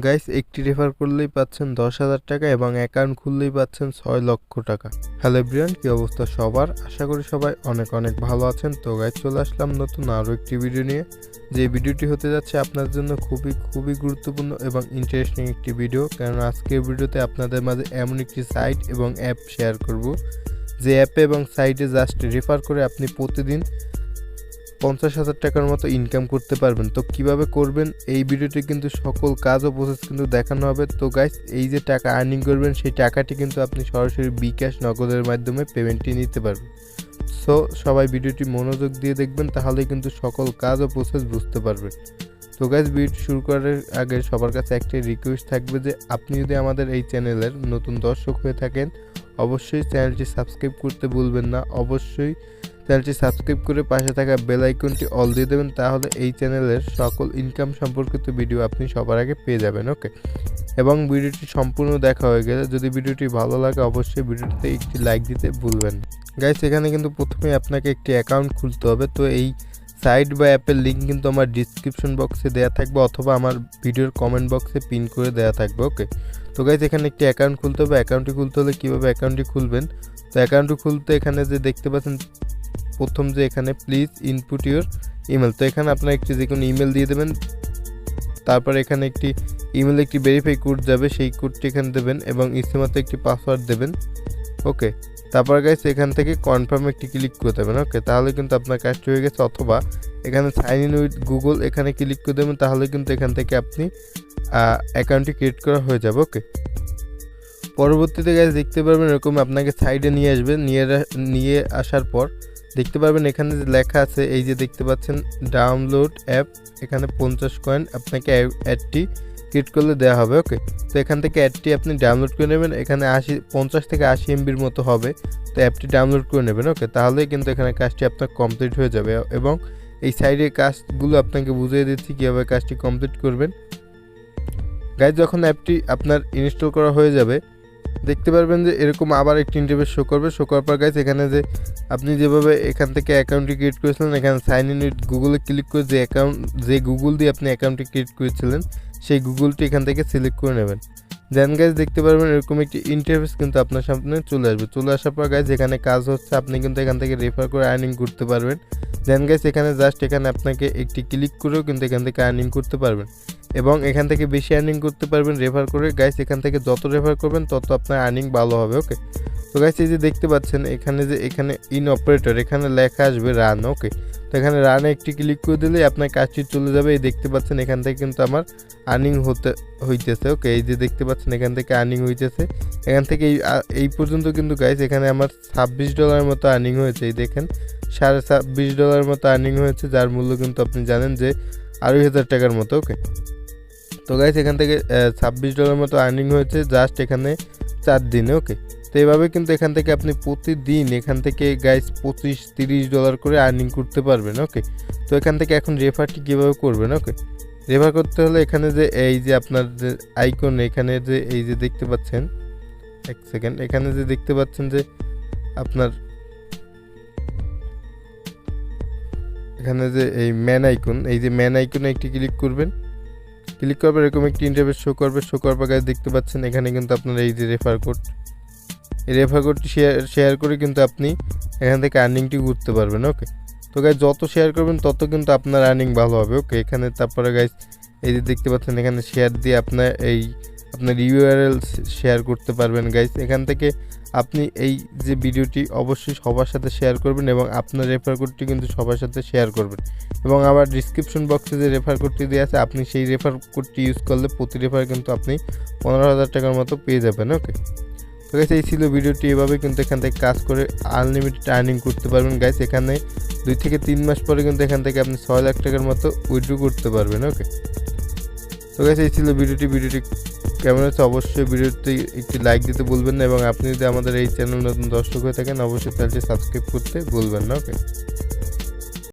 Guys একটি refer করলেই পাচ্ছেন 10,000 টাকা এবং অ্যাকাউন্ট খুললেই পাচ্ছেন 6 লক্ষ টাকা। হ্যালো এভরিওয়ান, কি অবস্থা সবার? আশা করি সবাই অনেক অনেক ভালো আছেন। তো গাইস চলে আসলাম নতুন আরও একটি ভিডিও নিয়ে। যে ভিডিওটি হতে যাচ্ছে আপনার জন্য খুবই গুরুত্বপূর্ণ এবং ইন্টারেস্টিং একটি ভিডিও, কারণ আজকের ভিডিওতে আপনাদের মাঝে এমন একটি সাইট এবং অ্যাপ শেয়ার করব যে অ্যাপে এবং সাইটে জাস্ট রেফার করে আপনি প্রতিদিন 50,000 টাকার মতো ইনকাম করতে পারবেন। তো কিভাবে করবেন এই ভিডিওতে কিন্তু সকল কাজ ও প্রসেস কিন্তু দেখানো হবে। তো গাইস এই যে টাকা আর্নিং করবেন সেই টাকাটি কিন্তু আপনি সরাসরি বিকাশ নগদের মাধ্যমে পেমেন্টটি নিতে পারবেন। সো সবাই ভিডিওটি মনোযোগ দিয়ে দেখবেন, তাহলে কিন্তু সকল কাজ ও প্রসেস বুঝতে পারবেন। তো গাইস ভিডিও শুরু করার আগে সবার কাছে একটি রিকোয়েস্ট থাকবে যে আপনি যদি আমাদের এই চ্যানেলের নতুন দর্শক হয়ে থাকেন অবশ্যই চ্যানেলটি সাবস্ক্রাইব করতে ভুলবেন না। অবশ্যই চ্যানেলটি সাবস্ক্রাইব করে পাশে থাকা বেল আইকনটি অল দিয়ে দেবেন, তাহলে এই চ্যানেলের সকল ইনকাম সম্পর্কিত ভিডিও আপনি সবার আগে পেয়ে যাবেন। ওকে, এবং ভিডিওটি সম্পূর্ণ দেখা হয়ে গেলে যদি ভিডিওটি ভালো লাগে অবশ্যই ভিডিওটিতে একটি লাইক দিতে ভুলবেন না। গাইস এখানে কিন্তু প্রথমে আপনাকে একটি অ্যাকাউন্ট খুলতে হবে। তো এই সাইট বা অ্যাপের লিঙ্ক কিন্তু আমার ডিসক্রিপশন বক্সে দেওয়া থাকবে অথবা আমার ভিডিওর কমেন্ট বক্সে পিন করে দেওয়া থাকবে। ওকে, তো গাইস এখানে একটি অ্যাকাউন্ট খুলতে হবে। অ্যাকাউন্টটি খুলতে হলে কীভাবে অ্যাকাউন্টটি খুলবেন? তো অ্যাকাউন্টটি খুলতে এখানে যে দেখতে পাচ্ছেন প্রথম যে এখানে প্লিজ ইনপুট ইউর ইমেল, তো এখানে আপনার একটি যে কোনো ইমেল দিয়ে দেবেন। তারপর এখানে একটি ইমেলে একটি ভেরিফাই কোড যাবে, সেই কোডটি এখানে দেবেন এবং ইসেমতো একটি পাসওয়ার্ড দেবেন। ওকে, তারপর গাইস এখান থেকে কনফার্ম একটি ক্লিক করে দেবেন। ওকে, তাহলে কিন্তু আপনার কাজটি হয়ে গেছে। অথবা এখানে সাইন ইন উইথ গুগল এখানে ক্লিক করে দেবেন, তাহলে কিন্তু এখান থেকে আপনি অ্যাকাউন্টটি ক্রিয়েট করা হয়ে যাবে। ওকে, পরবর্তীতে গাইস দেখতে পারবেন এরকম আপনাকে সাইডে নিয়ে আসবে। নিয়ে আসার পর দেখতে পারবেন এখানে যে লেখা আছে এই যে দেখতে পাচ্ছেন ডাউনলোড অ্যাপ, এখানে 50 কয়েন আপনাকে অ্যাডটি ক্রিয়েট করলে দেওয়া হবে। ওকে, তো এখান থেকে অ্যাডটি আপনি ডাউনলোড করে নেবেন। এখানে 50 থেকে 80 এমবির মতো হবে, তো অ্যাপটি ডাউনলোড করে নেবেন। ওকে, তাহলেই কিন্তু এখানে কাজটি আপনার কমপ্লিট হয়ে যাবে এবং এই সাইডের কাজগুলো আপনাকে বুঝিয়ে দিচ্ছি কীভাবে কাজটি কমপ্লিট করবেন। গাইজ যখন অ্যাপটি আপনার ইনস্টল করা হয়ে যাবে দেখতে পারবেন যে এরকম আবার একটি ইন্টারফেস শো করবে। শো করার পর গাইজ এখানে যে আপনি যেভাবে এখান থেকে অ্যাকাউন্টটি ক্রিয়েট করেছিলেন এখানে সাইন ইন উইথ গুগলে ক্লিক করে যে গুগল দিয়ে আপনি অ্যাকাউন্টটি ক্রিয়েট করেছিলেন সেই গুগলটি এখান থেকে সিলেক্ট করে নেবেন। দেন গাইজ দেখতে পারবেন এরকম একটি ইন্টারফেস কিন্তু আপনার সামনে চলে আসবে। চলে আসার পর গাইজ এখানে কাজ হচ্ছে আপনি কিন্তু এখান থেকে রেফার করে আর্নিং করতে পারবেন। দেন গাইজ এখানে জাস্ট এখানে আপনাকে একটি ক্লিক করেও কিন্তু এখান থেকে আর্নিং করতে পারবেন এবং এখান থেকে বেশি আর্নিং করতে পারবেন রেফার করে। গাইস এখান থেকে যত রেফার করবেন তত আপনার আর্নিং ভালো হবে। ওকে, তো গাইস এই যে দেখতে পাচ্ছেন এখানে ইন অপারেটর এখানে লেখা আসবে রান। ওকে, তো এখানে রানে একটি ক্লিক করে দিলে আপনার কাজটি চলে যাবে। এই দেখতে পাচ্ছেন এখান থেকে কিন্তু আমার আর্নিং হইতেছে। ওকে, এই যে দেখতে পাচ্ছেন এখান থেকে আর্নিং হইতেছে। এখান থেকে এই পর্যন্ত কিন্তু গাইস এখানে আমার $26 মতো আর্নিং হয়েছে। এই দেখেন $26.5 মতো আর্নিং হয়েছে, যার মূল্য কিন্তু আপনি জানেন যে 2,000 টাকার মতো। ওকে, তো গাইস এখান থেকে $26 মতো আর্নিং হয়েছে জাস্ট এখানে 4 দিনে। ওকে, তো এইভাবে কিন্তু এখান থেকে আপনি প্রতিদিন এখান থেকে গাইস $25-30 করে আর্নিং করতে পারবেন। ওকে, তো এখান থেকে এখন রেফারটি কীভাবে করবেন? ওকে, রেফার করতে হলে এখানে যে এই যে আপনার যে আইকন এখানে যে এই যে দেখতে পাচ্ছেন এক সেকেন্ড, এখানে যে দেখতে পাচ্ছেন যে আপনার এখানে যে এই ম্যান আইকন, এই যে ম্যান আইকনে একটি ক্লিক করবেন। ক্লিক করবে এরকম একটি ইন্টারফেস শো করবে। শো করার পর গাইস দেখতে পাচ্ছেন এখানে কিন্তু আপনার এই যে রেফার কোড, এই রেফার কোডটি শেয়ার করে কিন্তু আপনি এখান থেকে আর্নিংটি করতে পারবেন। ওকে, তো গাইস যত শেয়ার করবেন তত কিন্তু আপনার আর্নিং ভালো হবে। ওকে, এখানে তারপরে গাইস এই যে দেখতে পাচ্ছেন এখানে শেয়ার দিয়ে আপনার ইউআরএল শেয়ার করতে পারবেন। গাইস এখান থেকে আপনি এই যে ভিডিওটি অবশ্যই সবার সাথে শেয়ার করবেন এবং আপনার রেফার কোডটি কিন্তু সবার সাথে শেয়ার করবেন এবং আবার ডিসক্রিপশন বক্সে যে রেফার কোডটি দেওয়া আছে আপনি সেই রেফার কোডটি ইউজ করলে প্রতি রেফার কিন্তু আপনি 15,000 টাকার মতো পেয়ে যাবেন। ওকে, তো গাইস এই ছিল ভিডিওটি। এভাবে কিন্তু এখান থেকে কাজ করে আনলিমিটেড আর্নিং করতে পারবেন। গাইস এখানে 2 থেকে 3 মাস পরে কিন্তু এখান থেকে আপনি 6 লাখ টাকার মতো উইথড্র করতে পারবেন। ওকে, তো গাইস এই ছিল ভিডিওটি কেমন হচ্ছে অবশ্যই ভিডিওতে একটি লাইক দিতে ভুলবেন না এবং আপনি যদি আমাদের এই চ্যানেল নতুন দর্শক হয়ে থাকেন অবশ্যই চ্যানেলটি সাবস্ক্রাইব করতে ভুলবেন না। ওকে।